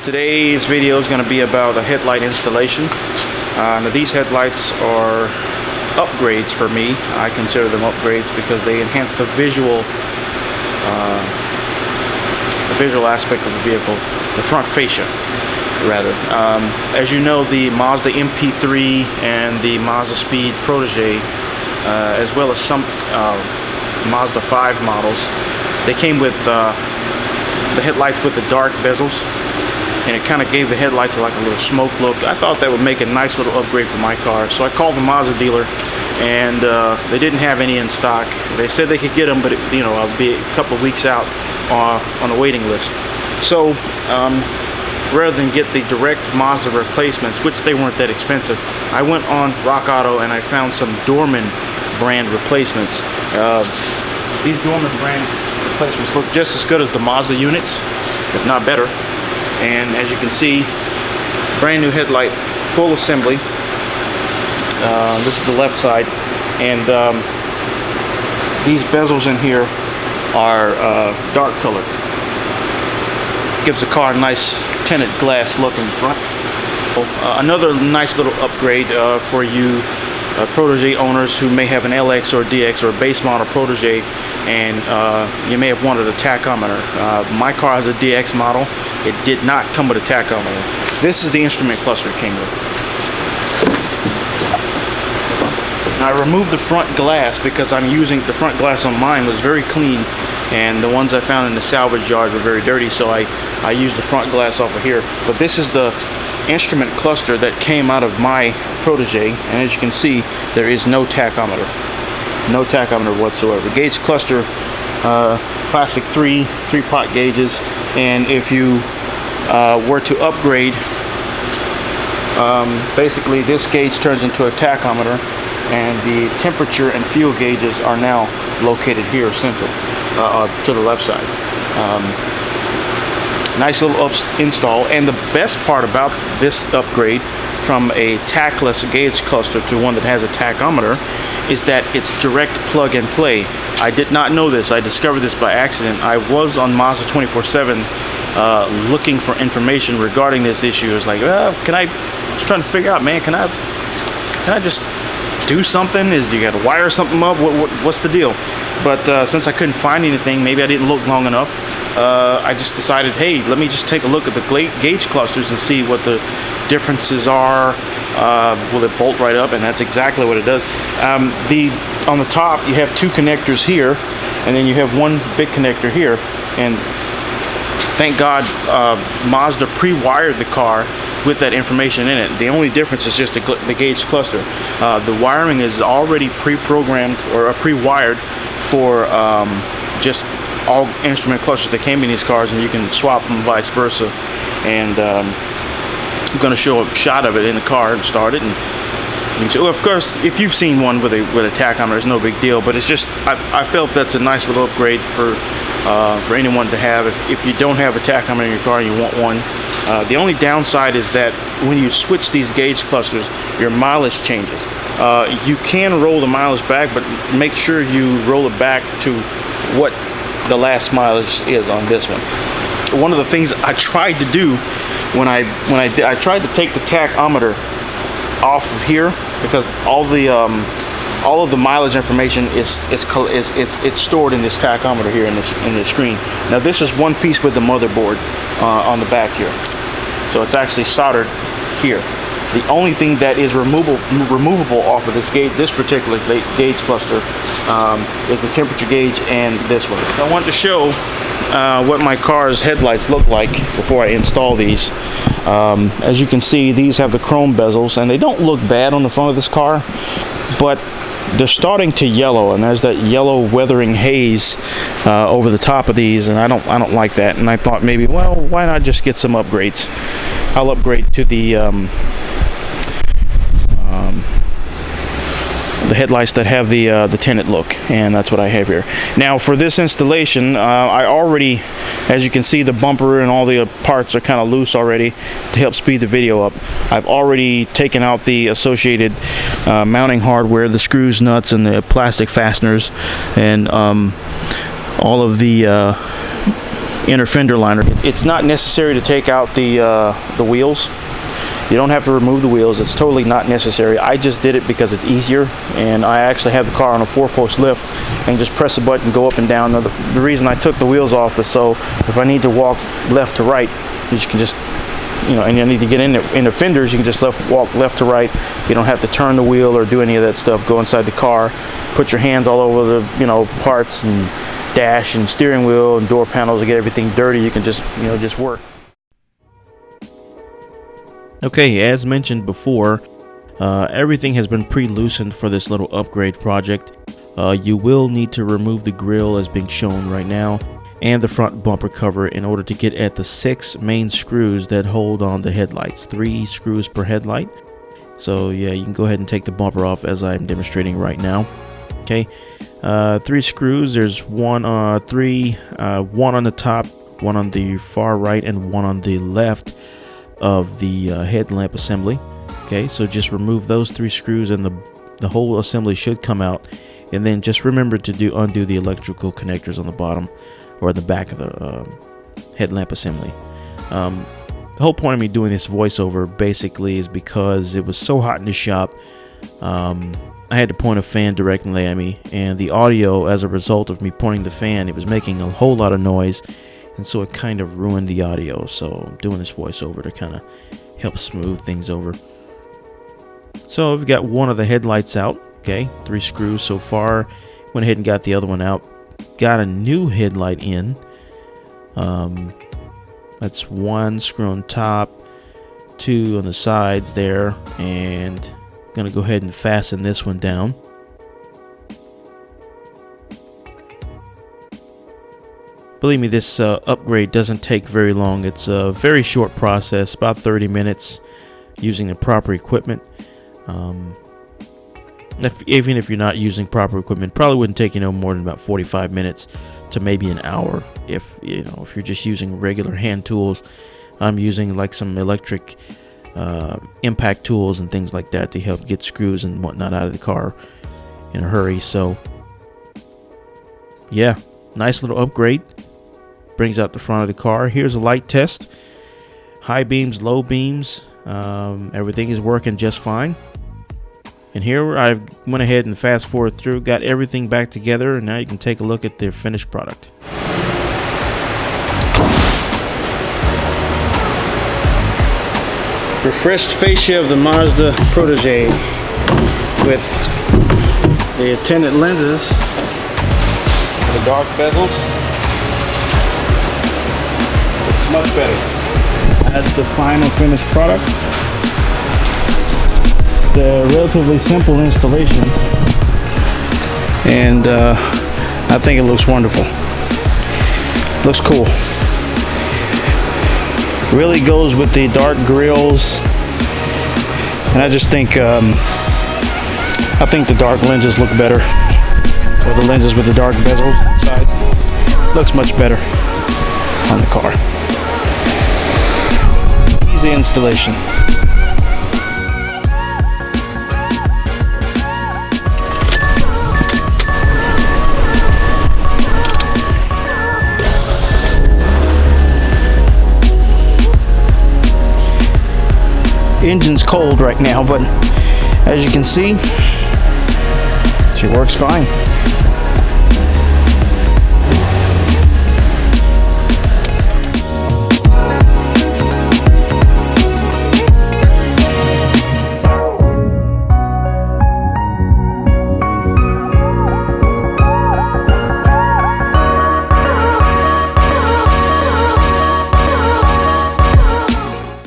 Today's video is going to be about a headlight installation. Now these headlights are upgrades for me. I consider them upgrades because they enhance the visual aspect of the vehicle, the front fascia rather. As you know, the Mazda MP3 and the Mazda Speed Protege, as well as some Mazda 5 models, they came with the headlights with the dark bezels, and it kind of gave the headlights like a little smoke look. I thought that would make a nice little upgrade for my car, so I called the Mazda dealer, and they didn't have any in stock. They said they could get them, but I'll be a couple of weeks out on a waiting list. So rather than get the direct Mazda replacements, which they weren't that expensive, I went on Rock Auto and I found some Dorman brand replacements. These Dorman brand replacements look just as good as the Mazda units, if not better. And as you can see, brand new headlight, full assembly. This is the left side, and these bezels in here are dark colored. Gives the car a nice tinted glass look in front. Another nice little upgrade for you Protege owners who may have an LX or DX or a base model Protege, and you may have wanted a tachometer. My car has a DX model. It did not come with a tachometer. This is the instrument cluster it came with. Now, I removed the front glass because I'm using the front glass on mine was very clean, and the ones I found in the salvage yard were very dirty, so I used the front glass off of here. But this is the instrument cluster that came out of my Protege, and as you can see, there is no tachometer. No tachometer whatsoever. Gauge cluster, classic three-pot gauges, and if you were to upgrade, basically this gauge turns into a tachometer, and the temperature and fuel gauges are now located here central to the left side. Nice little install, and the best part about this upgrade from a tachless gauge cluster to one that has a tachometer is that it's direct plug and play. I did not know this. I discovered this by accident. I was on Mazda 24/7 looking for information regarding this issue. I was like, just trying to figure out, man, can I just do something? You got to wire something up? What's the deal? But since I couldn't find anything, maybe I didn't look long enough, I just decided, hey, let me just take a look at the gauge clusters and see what the differences are. Will it bolt right up? And that's exactly what it does. On the top, you have two connectors here, and then you have one big connector here. And thank God Mazda pre-wired the car with that information in it. The only difference is just the gauge cluster. The wiring is already pre-programmed or pre-wired for just all instrument clusters that came in these cars, and you can swap them vice versa. And I'm going to show a shot of it in the car and start it. And well, of course, if you've seen one with a tachometer, it's no big deal. But it's just I felt that's a nice little upgrade for anyone to have. If you don't have a tachometer in your car and you want one, the only downside is that when you switch these gauge clusters, your mileage changes. You can roll the mileage back, but make sure you roll it back to what the last mileage is on this one. One of the things I tried to do when I tried to take the tachometer off of here, because all of the mileage information is stored in this tachometer here in this screen. Now this is one piece with the motherboard on the back here, so it's actually soldered here. The only thing that is removable off of this particular gauge cluster is the temperature gauge and this one. I want to show what my car's headlights look like before I install these. As you can see, these have the chrome bezels, and they don't look bad on the front of this car, but they're starting to yellow, and there's that yellow weathering haze over the top of these, and I don't like that. And I thought maybe, well, why not just get some upgrades? I'll upgrade to the headlights that have the tinted look, and that's what I have here. Now for this installation, I already, as you can see, the bumper and all the parts are kind of loose already to help speed the video up. I've already taken out the associated mounting hardware, the screws, nuts, and the plastic fasteners, and all of the inner fender liner. It's not necessary to take out the wheels. You don't have to remove the wheels. It's totally not necessary. I just did it because it's easier, and I actually have the car on a 4-post lift and just press a button, go up and down. Now, the reason I took the wheels off is so if I need to walk left to right, you can just, you know, and you need to get in the fenders, you can just walk left to right. You don't have to turn the wheel or do any of that stuff. Go inside the car, put your hands all over the, you know, parts and dash and steering wheel and door panels to get everything dirty. You can just, you know, just work. Okay, as mentioned before, everything has been pre-loosened for this little upgrade project. You will need to remove the grille as being shown right now and the front bumper cover in order to get at the 6 main screws that hold on the headlights. 3 screws per headlight. So yeah, you can go ahead and take the bumper off as I'm demonstrating right now. Okay, 3 screws. There's one on the top, one on the far right, and one on the left of the headlamp assembly. Okay, so just remove those 3 screws and the whole assembly should come out. And then just remember to undo the electrical connectors on the bottom or the back of the headlamp assembly. The whole point of me doing this voiceover basically is because it was so hot in the shop. I had to point a fan directly at me, and the audio, as a result of me pointing the fan, it was making a whole lot of noise, and so it kind of ruined the audio. So I'm doing this voiceover to kind of help smooth things over. So we've got one of the headlights out. Okay, 3 screws so far. Went ahead and got the other one out. Got a new headlight in. That's 1 screw on top, 2 on the sides there, and I'm gonna go ahead and fasten this one down. Believe me, this upgrade doesn't take very long. It's a very short process, about 30 minutes using the proper equipment. Even if you're not using proper equipment, probably wouldn't take you no more than about 45 minutes to maybe an hour. If you're just using regular hand tools. I'm using like some electric impact tools and things like that to help get screws and whatnot out of the car in a hurry. So yeah, nice little upgrade. Brings out the front of the car. Here's a light test. High beams, low beams, everything is working just fine. And here I went ahead and fast forward through, got everything back together, and now you can take a look at the finished product. Refreshed fascia of the Mazda Protege with the tinted lenses, the dark bezels. It's much better. That's the final finished product. It's a relatively simple installation, and I think it looks wonderful. Looks cool. Really goes with the dark grills, and I just think I think the dark lenses look better, or the lenses with the dark bezel side looks much better on the car. Easy installation. Engine's cold right now, but as you can see, she works fine.